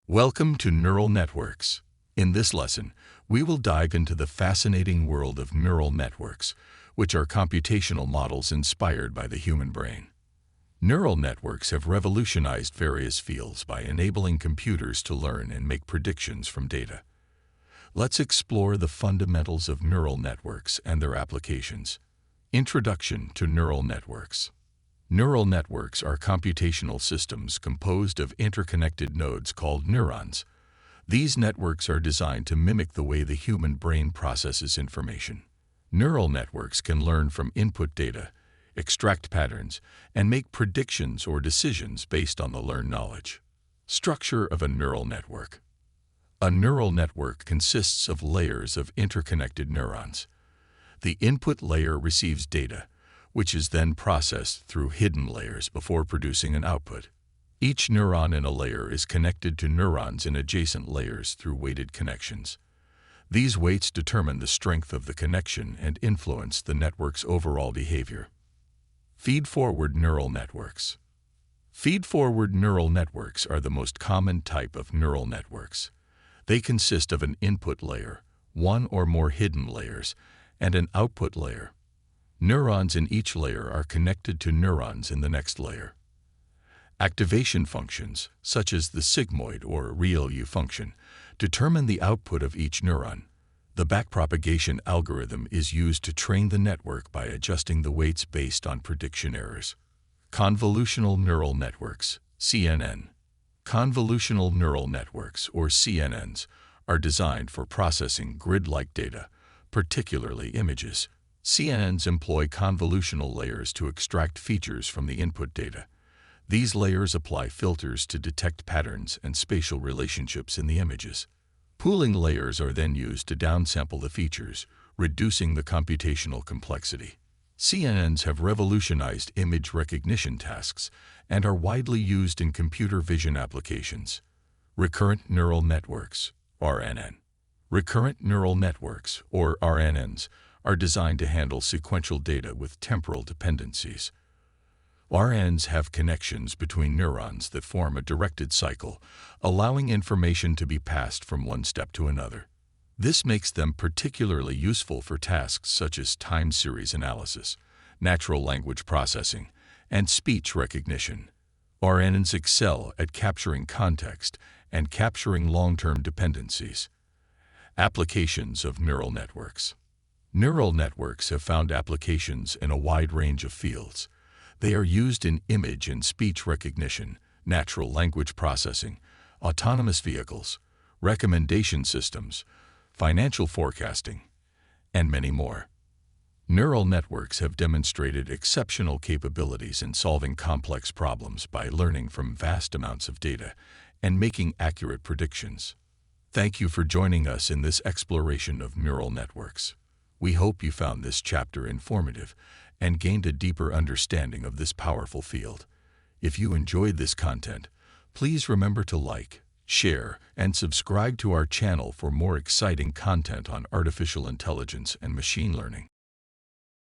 Welcome to Neural Networks. In this lesson, we will dive into the fascinating world of neural networks, which are computational models inspired by the human brain. Neural networks have revolutionized various fields by enabling computers to learn and make predictions from data. Let's explore the fundamentals of neural networks and their applications. Introduction to neural networks. Neural networks are computational systems composed of interconnected nodes called neurons. These networks are designed to mimic the way the human brain processes information. Neural networks can learn from input data, extract patterns, and make predictions or decisions based on the learned knowledge. Structure of a neural network. A neural network consists of layers of interconnected neurons. The input layer receives data, which is then processed through hidden layers before producing an output. Each neuron in a layer is connected to neurons in adjacent layers through weighted connections. These weights determine the strength of the connection and influence the network's overall behavior. Feedforward neural networks. Feedforward neural networks are the most common type of neural networks. They consist of an input layer, one or more hidden layers, and an output layer. Neurons in each layer are connected to neurons in the next layer. Activation functions, such as the sigmoid or ReLU function, determine the output of each neuron. The backpropagation algorithm is used to train the network by adjusting the weights based on prediction errors. Convolutional neural networks, CNN. Convolutional neural networks, or CNNs, are designed for processing grid-like data, particularly images. CNNs employ convolutional layers to extract features from the input data. These layers apply filters to detect patterns and spatial relationships in the images. Pooling layers are then used to downsample the features, reducing the computational complexity. CNNs have revolutionized image recognition tasks and are widely used in computer vision applications. Recurrent neural networks, RNN. Recurrent neural networks, or RNNs, are designed to handle sequential data with temporal dependencies. RNNs have connections between neurons that form a directed cycle, allowing information to be passed from one step to another. This makes them particularly useful for tasks such as time series analysis, natural language processing, and speech recognition. RNNs excel at capturing context and capturing long-term dependencies. Applications of neural networks. Neural networks have found applications in a wide range of fields. They are used in image and speech recognition, natural language processing, autonomous vehicles, recommendation systems, financial forecasting, and many more. Neural networks have demonstrated exceptional capabilities in solving complex problems by learning from vast amounts of data and making accurate predictions. Thank you for joining us in this exploration of neural networks. We hope you found this chapter informative and gained a deeper understanding of this powerful field. If you enjoyed this content, please remember to like, share, and subscribe to our channel for more exciting content on artificial intelligence and machine learning.